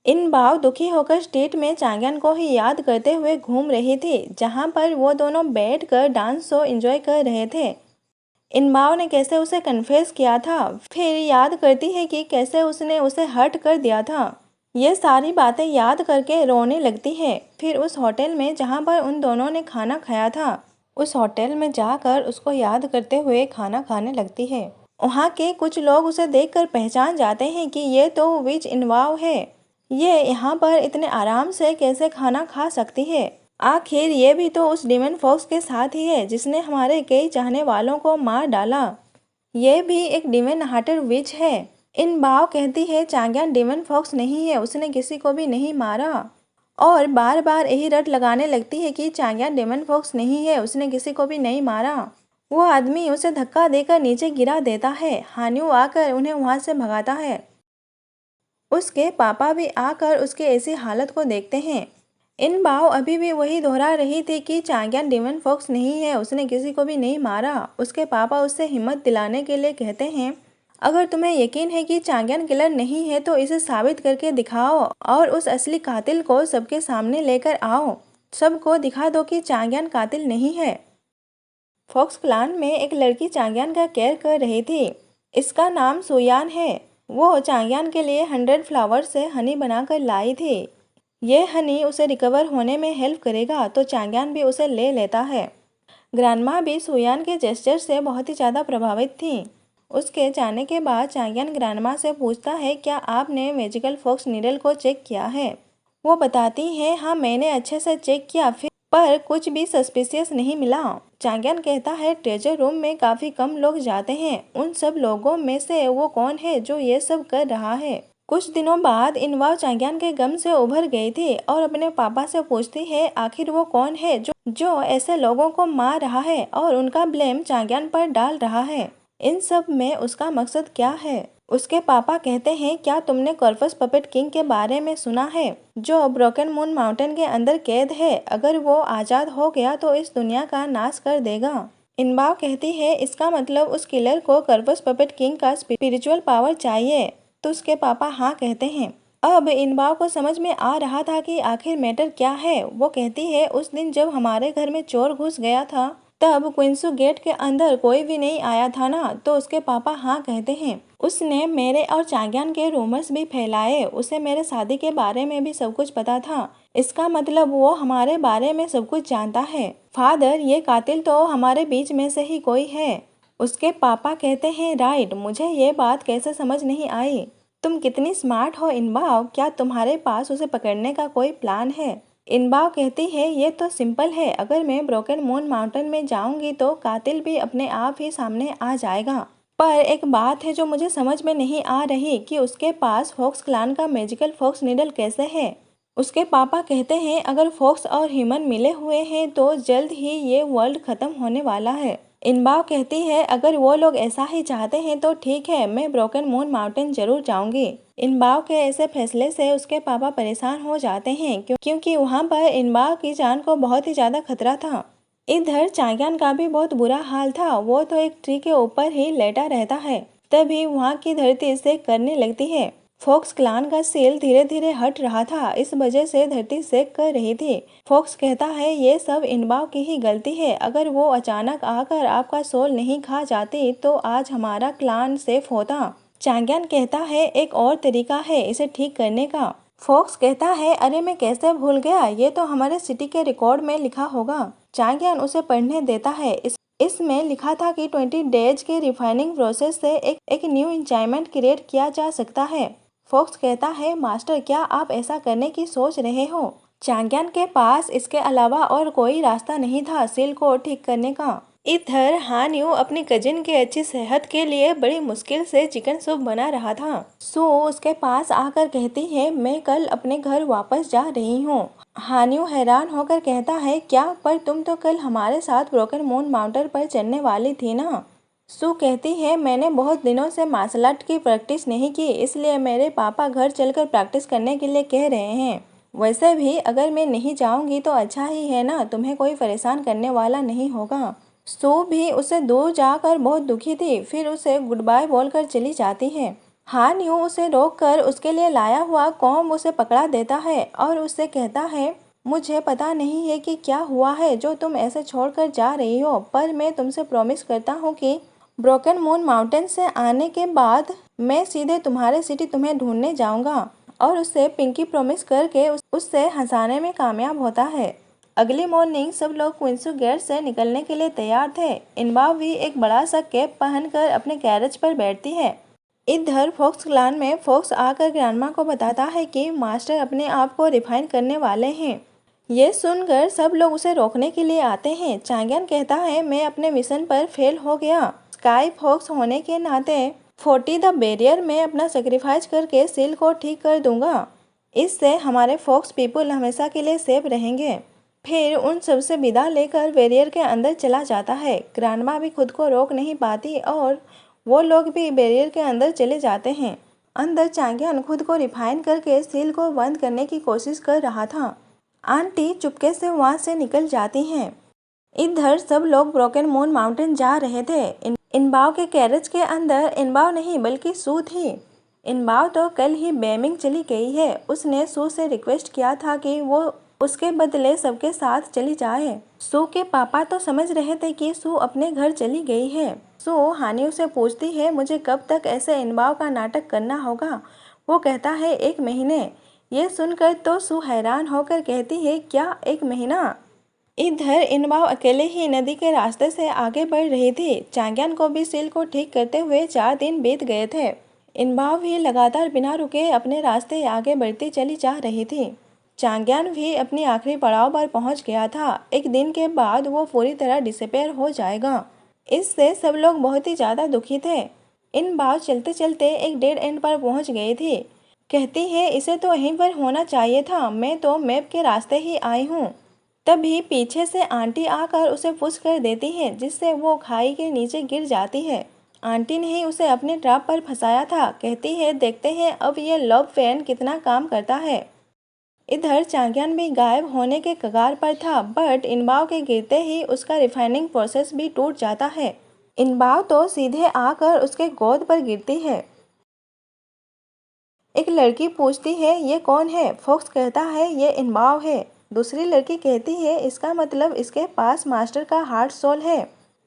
इन भाव दुखी होकर स्ट्रीट में चांगयान को ही याद करते हुए घूम रही थी, जहां पर वो दोनों बैठकर डांस शो एंजॉय कर रहे थे। इन भाव ने कैसे उसे कन्फेस किया था, फिर याद करती है कि कैसे उसने उसे हर्ट कर दिया था। ये सारी बातें याद करके रोने लगती है। फिर उस होटल में जहाँ पर उन दोनों ने खाना खाया था, उस होटल में जाकर उसको याद करते हुए खाना खाने लगती है। वहाँ के कुछ लोग उसे देखकर पहचान जाते हैं कि ये तो विच इनवाव है। ये यहाँ पर इतने आराम से कैसे खाना खा सकती है। आखिर ये भी तो उस डिमन फॉक्स के साथ ही है जिसने हमारे कई चाहने वालों को मार डाला। ये भी एक डिमन हार्टेड विच है। इन बाव कहती है चांगयान डिमन फॉक्स नहीं है, उसने किसी को भी नहीं मारा। और बार बार यही रट लगाने लगती है कि चांगयान डिमन फॉक्स नहीं है, उसने किसी को भी नहीं मारा। वो आदमी उसे धक्का देकर नीचे गिरा देता है। हान्यू आकर उन्हें वहां से भगाता है। उसके पापा भी आकर उसकी ऐसी हालत को देखते हैं। इन बाव अभी भी वही दोहरा रही थी कि चांगयान डिमन फॉक्स नहीं है, उसने किसी को भी नहीं मारा। उसके पापा उससे हिम्मत दिलाने के लिए कहते हैं, अगर तुम्हें यकीन है कि चांगयान किलर नहीं है तो इसे साबित करके दिखाओ और उस असली कातिल को सबके सामने लेकर आओ। सबको दिखा दो कि चांगयान कातिल नहीं है। फॉक्स क्लान में एक लड़की चांगयान का केयर कर रही थी। इसका नाम सुयान है। वो चांगयान के लिए 100 फ्लावर से हनी बनाकर लाई थी। ये हनी उसे रिकवर होने में हेल्प करेगा, तो चांगयान भी उसे ले लेता है। ग्रैंडमा भी सुयान के जेस्चर से बहुत ही ज़्यादा प्रभावित थी। उसके जाने के बाद चांगयान ग्रैंडमा से पूछता है, क्या आपने मैजिकल फॉक्स नीडल को चेक किया है? वो बताती है, हाँ मैंने अच्छे से चेक किया, फिर पर कुछ भी सस्पिशियस नहीं मिला। चांगयान कहता है, ट्रेजर रूम में काफ़ी कम लोग जाते हैं, उन सब लोगों में से वो कौन है जो ये सब कर रहा है? कुछ दिनों बाद इनवाव चांगयान के गम से उभर गई थी और अपने पापा से पूछती है, आखिर वो कौन है जो ऐसे लोगों को मार रहा है और उनका ब्लेम चांगयान पर डाल रहा है? इन सब में उसका मकसद क्या है? उसके पापा कहते हैं, क्या तुमने कॉर्पस पपेट किंग के बारे में सुना है, जो ब्रोकन मून माउंटेन के अंदर कैद है? अगर वो आज़ाद हो गया तो इस दुनिया का नाश कर देगा। इनबाव कहती है, इसका मतलब उस किलर को कॉर्पस पपेट किंग का स्पिरिचुअल पावर चाहिए। तो उसके पापा हाँ कहते हैं। अब इनबाव को समझ में आ रहा था कि आखिर मैटर क्या है। वो कहती है, उस दिन जब हमारे घर में चोर घुस गया था तब क्विंसू गेट के अंदर कोई भी नहीं आया था ना? तो उसके पापा हाँ कहते हैं। उसने मेरे और चांगयान के रूमर्स भी फैलाए, उसे मेरे शादी के बारे में भी सब कुछ पता था। इसका मतलब वो हमारे बारे में सब कुछ जानता है। फादर, ये कातिल तो हमारे बीच में से ही कोई है। उसके पापा कहते हैं, राइट, मुझे ये बात कैसे समझ नहीं आई। तुम कितनी स्मार्ट हो इनबाव, क्या तुम्हारे पास उसे पकड़ने का कोई प्लान है? इनबाव कहती है, ये तो सिंपल है, अगर मैं ब्रोकन मून माउंटेन में जाऊंगी तो कातिल भी अपने आप ही सामने आ जाएगा। पर एक बात है जो मुझे समझ में नहीं आ रही कि उसके पास फॉक्स क्लान का मैजिकल फॉक्स नीडल कैसे है। उसके पापा कहते हैं, अगर फॉक्स और ह्यूमन मिले हुए हैं तो जल्द ही ये वर्ल्ड खत्म होने वाला है। इनबाव कहती है, अगर वो लोग ऐसा ही चाहते हैं तो ठीक है, मैं ब्रोकन मून माउंटेन जरूर जाऊंगी। इनबाव के ऐसे फैसले से उसके पापा परेशान हो जाते हैं क्योंकि वहाँ पर इनबाव की जान को बहुत ही ज़्यादा खतरा था। इधर चांगयान का भी बहुत बुरा हाल था। वो तो एक ट्री के ऊपर ही लेटा रहता है। तभी वहाँ की धरती शेक करने लगती है। फॉक्स क्लान का सेल धीरे धीरे हट रहा था, इस वजह से धरती शेक कर रही थी। फॉक्स कहता है, ये सब इनबाव की ही गलती है। अगर वो अचानक आकर आपका सोल नहीं खा जाती तो आज हमारा क्लान सेफ होता। चांगयान कहता है, एक और तरीका है इसे ठीक करने का। फॉक्स कहता है, अरे मैं कैसे भूल गया, ये तो हमारे सिटी के रिकॉर्ड में लिखा होगा। चांगयान उसे पढ़ने देता है। इसमें लिखा था कि 20 डेज के रिफाइनिंग प्रोसेस से एक न्यू इंजाइमेंट क्रिएट किया जा सकता है। फॉक्स कहता है, मास्टर, क्या आप ऐसा करने की सोच रहे हो? चांगयान के पास इसके अलावा और कोई रास्ता नहीं था सील को ठीक करने का। इधर हान्यू अपनी कजिन की अच्छी सेहत के लिए बड़ी मुश्किल से चिकन सूप बना रहा था। सो उसके पास आकर कहती है, मैं कल अपने घर वापस जा रही हूँ। हान्यू हैरान होकर कहता है, क्या? पर तुम तो कल हमारे साथ ब्रोकन मून माउंटेन पर चढ़ने वाली थी ना? सू कहती है, मैंने बहुत दिनों से मार्शल आर्ट की प्रैक्टिस नहीं की, इसलिए मेरे पापा घर चलकर प्रैक्टिस करने के लिए कह रहे हैं। वैसे भी अगर मैं नहीं जाऊंगी तो अच्छा ही है ना, तुम्हें कोई परेशान करने वाला नहीं होगा। सू भी उससे दूर जाकर बहुत दुखी थी, फिर उसे गुड बाय बोलकर चली जाती है। हान यू उसे रोककर उसके लिए लाया हुआ कॉम्ब उसे पकड़ा देता है और उससे कहता है, मुझे पता नहीं है कि क्या हुआ है जो तुम ऐसे छोड़कर जा रही हो, पर मैं तुमसे प्रॉमिस करता हूँ कि ब्रोकन मून माउंटेन से आने के बाद मैं सीधे तुम्हारे सिटी तुम्हें ढूंढने जाऊंगा। और उससे पिंकी प्रॉमिस करके उससे हंसाने में कामयाब होता है। अगली मॉर्निंग सब लोग क्विंसू गेट से निकलने के लिए तैयार थे। इनबाव भी एक बड़ा सा कैप पहनकर अपने कैरेज पर बैठती है। इधर फॉक्स क्लान में फॉक्स आकर ग्रैंडमा को बताता है कि मास्टर अपने आप को रिफाइन करने वाले हैं। ये सुनकर सब लोग उसे रोकने के लिए आते हैं। चांग्यान कहता है, मैं अपने मिशन पर फेल हो गया। स्काई फॉक्स होने के नाते 40 द बैरियर में अपना सेक्रीफाइस करके सील को ठीक कर दूंगा। इससे हमारे फॉक्स पीपल हमेशा के लिए सेफ रहेंगे। फिर उन सबसे विदा लेकर बैरियर के अंदर चला जाता है। ग्रैंडमा भी खुद को रोक नहीं पाती और वो लोग भी बैरियर के अंदर चले जाते हैं। अंदर चांग्यान खुद को रिफाइन करके सील को बंद करने की कोशिश कर रहा था। आंटी चुपके से वहाँ से निकल जाती हैं। इधर सब लोग ब्रोकन मून माउंटेन जा रहे थे। इनबाव के कैरेज के अंदर इनबाव नहीं बल्कि सू थी। इनबाव तो कल ही बेमिंग चली गई है। उसने सू से रिक्वेस्ट किया था कि वो उसके बदले सबके साथ चली जाए। सू के पापा तो समझ रहे थे कि सू अपने घर चली गई है। सू हानियों से पूछती है, मुझे कब तक ऐसे इनबाव का नाटक करना होगा। वो कहता है 1 महीने। ये सुनकर तो सू हैरान होकर कहती है, क्या 1 महीना। इधर इनबाव अकेले ही नदी के रास्ते से आगे बढ़ रही थी। चांग्यान को भी सील को ठीक करते हुए 4 दिन बीत गए थे। इनबाव भी लगातार बिना रुके अपने रास्ते आगे बढ़ती चली जा रही थी। चांग्यान भी अपनी आखिरी पड़ाव पर पहुंच गया था। 1 दिन के बाद वो पूरी तरह डिसअपेयर हो जाएगा। इससे सब लोग बहुत ही ज़्यादा दुखी थे। इनबाव चलते चलते एक डेड एंड पर पहुंच गई थी। कहती है, इसे तो यहीं पर होना चाहिए था, मैं तो मैप के रास्ते ही आई हूँ। तभी पीछे से आंटी आकर उसे पुश कर देती है, जिससे वो खाई के नीचे गिर जाती है। आंटी ने ही उसे अपने ट्रैप पर फंसाया था। कहती है, देखते हैं अब ये लव फैन कितना काम करता है। इधर चांग्यान भी गायब होने के कगार पर था, बट इनबाव के गिरते ही उसका रिफाइनिंग प्रोसेस भी टूट जाता है। इनबाव तो सीधे आकर उसके गोद पर गिरती है। एक लड़की पूछती है, ये कौन है। फॉक्स कहता है, ये इनबाव है। दूसरी लड़की कहती है, इसका मतलब इसके पास मास्टर का हार्ट सोल है।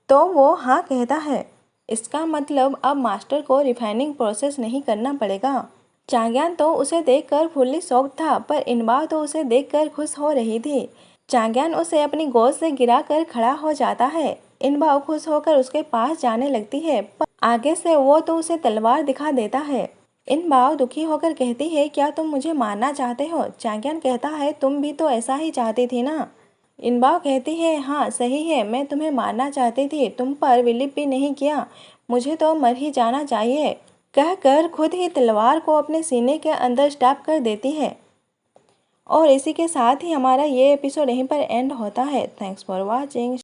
तो वो हाँ कहता है। इसका मतलब अब मास्टर को रिफाइनिंग प्रोसेस नहीं करना पड़ेगा। चांग्यान तो उसे देखकर फुल्ली शॉक्ड था, पर इनबाव तो उसे देखकर खुश हो रही थी। चांग्यान उसे अपनी गोद से गिराकर खड़ा हो जाता है। इनबाव खुश होकर उसके पास जाने लगती है, पर आगे से वो तो उसे तलवार दिखा देता है। इनबाव दुखी होकर कहती है, क्या तुम मुझे मारना चाहते हो। चांग्यान कहता है, तुम भी तो ऐसा ही चाहती थी ना। इनबाव कहती है, हाँ सही है, मैं तुम्हें मारना चाहती थी, तुम पर बिलीव भी नहीं किया। मुझे तो मर ही जाना चाहिए। कहकर खुद ही तलवार को अपने सीने के अंदर स्टैब कर देती है। और इसी के साथ ही हमारा ये एपिसोड यहीं पर एंड होता है। Thanks for watching.